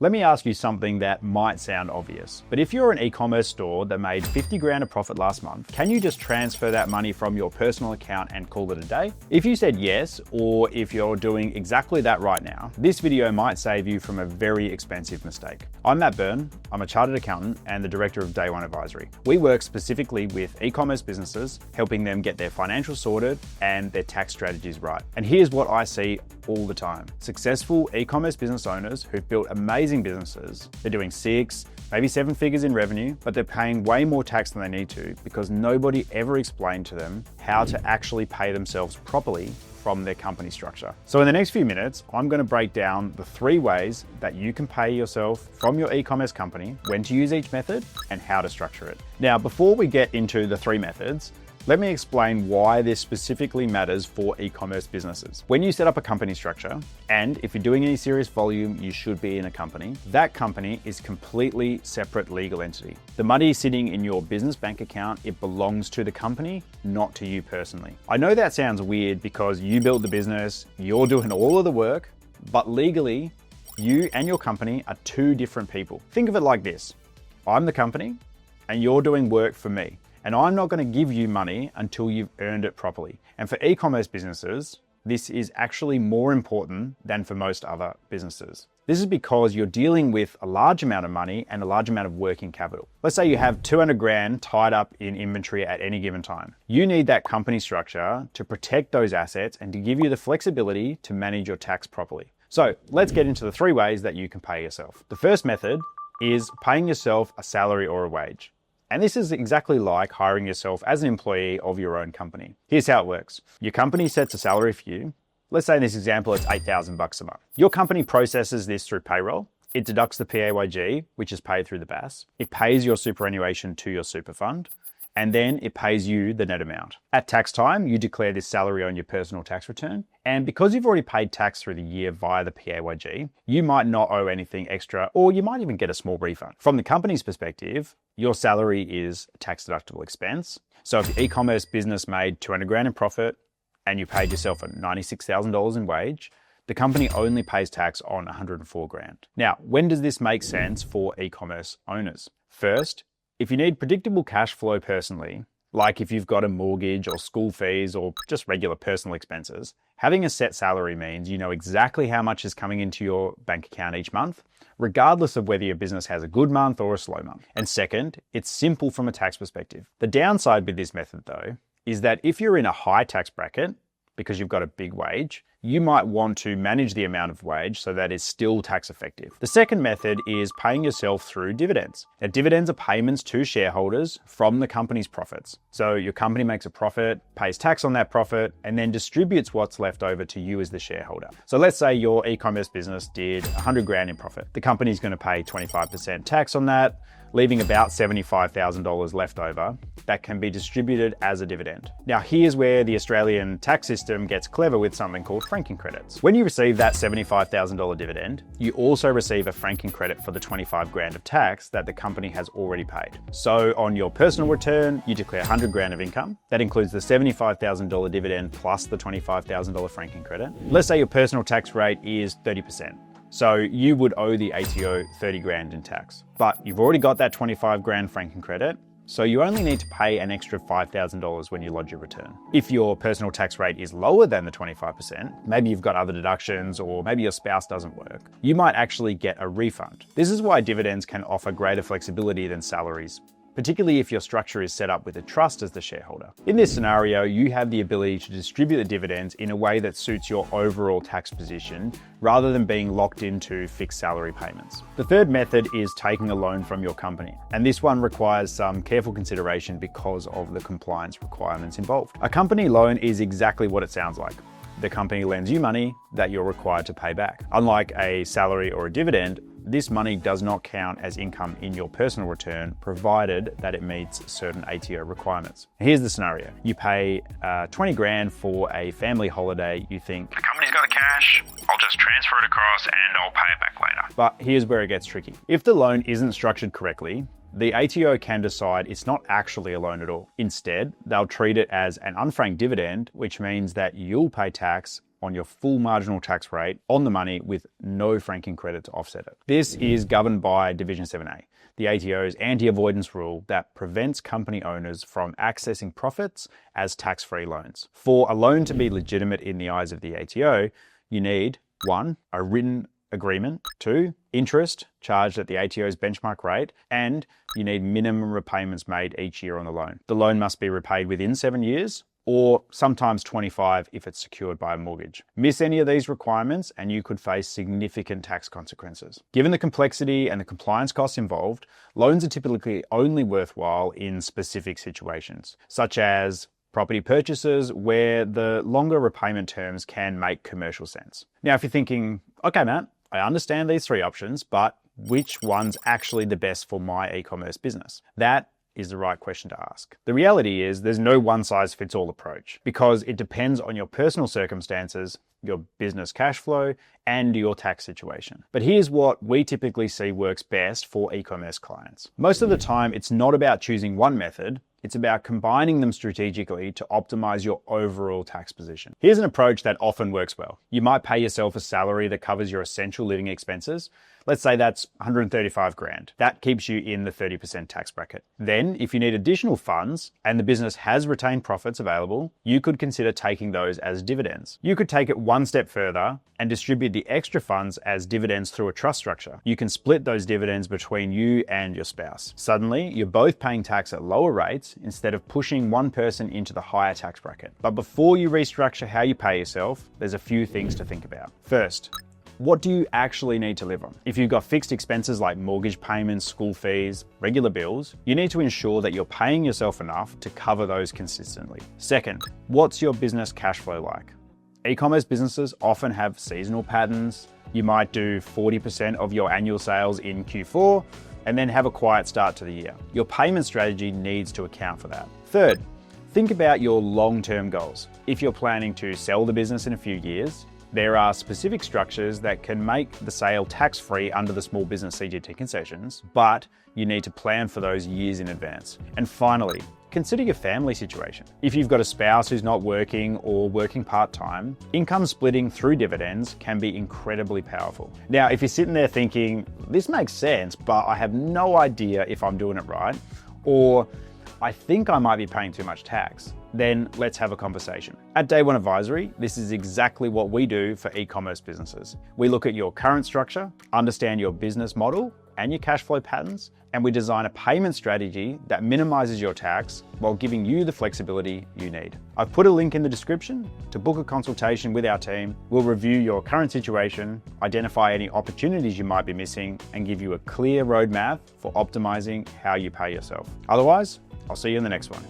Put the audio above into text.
Let me ask you something that might sound obvious, but if you're an e-commerce store that made 50 grand of profit last month, can you just transfer that money from your personal account and call it a day? If you said yes, or if you're doing exactly that right now, this video might save you from a very expensive mistake. I'm Matt Byrne, I'm a chartered accountant and the director of Day One Advisory. We work specifically with e-commerce businesses, helping them get their financials sorted and their tax strategies right. And here's what I see all the time. Successful e-commerce business owners who've built amazing businesses. They're doing 6, maybe 7 figures in revenue, but they're paying way more tax than they need to because nobody ever explained to them how to actually pay themselves properly from their company structure. So in the next few minutes, I'm going to break down the 3 ways that you can pay yourself from your e-commerce company, when to use each method, and how to structure it. Now, before we get into the 3 methods, let me explain why this specifically matters for e-commerce businesses. When you set up a company structure, and if you're doing any serious volume, you should be in a company, that company is completely separate legal entity. The money sitting in your business bank account, it belongs to the company, not to you personally. I know that sounds weird because you built the business, you're doing all of the work, but legally, you and your company are 2 different people. Think of it like this. I'm the company, and you're doing work for me. And I'm not going to give you money until you've earned it properly. And for e-commerce businesses, this is actually more important than for most other businesses. This is because you're dealing with a large amount of money and a large amount of working capital. Let's say you have 200 grand tied up in inventory at any given time. You need that company structure to protect those assets and to give you the flexibility to manage your tax properly. So let's get into the 3 ways that you can pay yourself. The first method is paying yourself a salary or a wage. And this is exactly like hiring yourself as an employee of your own company. Here's how it works. Your company sets a salary for you. Let's say in this example, it's $8,000 a month. Your company processes this through payroll. It deducts the PAYG, which is paid through the BAS. It pays your superannuation to your super fund. And then it pays you the net amount. At tax time, you declare this salary on your personal tax return. And because you've already paid tax through the year via the PAYG, you might not owe anything extra, or you might even get a small refund. From the company's perspective, your salary is a tax deductible expense. So if your e-commerce business made 200 grand in profit and you paid yourself $96,000 in wage, the company only pays tax on 104 grand. Now, when does this make sense for e-commerce owners? First, if you need predictable cash flow personally, like if you've got a mortgage or school fees or just regular personal expenses, having a set salary means you know exactly how much is coming into your bank account each month, regardless of whether your business has a good month or a slow month. And second, it's simple from a tax perspective. The downside with this method though, is that if you're in a high tax bracket, because you've got a big wage, you might want to manage the amount of wage so that it's still tax effective. The second method is paying yourself through dividends. Now, dividends are payments to shareholders from the company's profits. So your company makes a profit, pays tax on that profit, and then distributes what's left over to you as the shareholder. So let's say your e-commerce business did 100 grand in profit. The company's going to pay 25% tax on that, leaving about $75,000 left over that can be distributed as a dividend. Now, here's where the Australian tax system gets clever with something called franking credits. When you receive that $75,000 dividend, you also receive a franking credit for the 25 grand of tax that the company has already paid. So on your personal return, you declare 100 grand of income. That includes the $75,000 dividend plus the $25,000 franking credit. Let's say your personal tax rate is 30%. So you would owe the ATO 30 grand in tax, but you've already got that 25 grand franking credit. So you only need to pay an extra $5,000 when you lodge your return. If your personal tax rate is lower than the 25%, maybe you've got other deductions or maybe your spouse doesn't work, you might actually get a refund. This is why dividends can offer greater flexibility than salaries, particularly if your structure is set up with a trust as the shareholder. In this scenario, you have the ability to distribute the dividends in a way that suits your overall tax position rather than being locked into fixed salary payments. The third method is taking a loan from your company, and this one requires some careful consideration because of the compliance requirements involved. A company loan is exactly what it sounds like. The company lends you money that you're required to pay back. Unlike a salary or a dividend, this money does not count as income in your personal return, provided that it meets certain ATO requirements. Here's the scenario. You pay 20 grand for a family holiday. You think, the company's got the cash, I'll just transfer it across and I'll pay it back later. But here's where it gets tricky. If the loan isn't structured correctly, the ATO can decide it's not actually a loan at all. Instead, they'll treat it as an unfranked dividend, which means that you'll pay tax on your full marginal tax rate on the money with no franking credit to offset it. This is governed by Division 7A, the ATO's anti-avoidance rule that prevents company owners from accessing profits as tax-free loans. For a loan to be legitimate in the eyes of the ATO, you need 1. A written agreement, 2. Interest charged at the ATO's benchmark rate, and you need minimum repayments made each year on the loan. The loan must be repaid within 7 years, or sometimes 25 if it's secured by a mortgage. Miss any of these requirements and you could face significant tax consequences. Given the complexity and the compliance costs involved, loans are typically only worthwhile in specific situations, such as property purchases where the longer repayment terms can make commercial sense. Now, if you're thinking, okay, Matt, I understand these 3 options, but which one's actually the best for my e-commerce business? That is the right question to ask. The reality is there's no one-size-fits-all approach because it depends on your personal circumstances, your business cash flow, and your tax situation. But here's what we typically see works best for e-commerce clients. Most of the time, it's not about choosing one method, it's about combining them strategically to optimize your overall tax position. Here's an approach that often works well. You might pay yourself a salary that covers your essential living expenses. Let's say that's 135 grand. That keeps you in the 30% tax bracket. Then, if you need additional funds and the business has retained profits available, you could consider taking those as dividends. You could take it one step further and distribute the extra funds as dividends through a trust structure. You can split those dividends between you and your spouse. Suddenly, you're both paying tax at lower rates instead of pushing one person into the higher tax bracket. But before you restructure how you pay yourself, there's a few things to think about. First, what do you actually need to live on? If you've got fixed expenses like mortgage payments, school fees, regular bills, you need to ensure that you're paying yourself enough to cover those consistently. Second, what's your business cash flow like? E-commerce businesses often have seasonal patterns. You might do 40% of your annual sales in Q4 and then have a quiet start to the year. Your payment strategy needs to account for that. Third, think about your long-term goals. If you're planning to sell the business in a few years, there are specific structures that can make the sale tax-free under the small business CGT concessions, but you need to plan for those years in advance. And finally, consider your family situation. If you've got a spouse who's not working or working part-time, income splitting through dividends can be incredibly powerful. Now, if you're sitting there thinking, this makes sense, but I have no idea if I'm doing it right, or I think I might be paying too much tax, then let's have a conversation. At Day One Advisory, this is exactly what we do for e-commerce businesses. We look at your current structure, understand your business model and your cash flow patterns, and we design a payment strategy that minimizes your tax while giving you the flexibility you need. I've put a link in the description to book a consultation with our team. We'll review your current situation, identify any opportunities you might be missing, and give you a clear roadmap for optimizing how you pay yourself. Otherwise, I'll see you in the next one.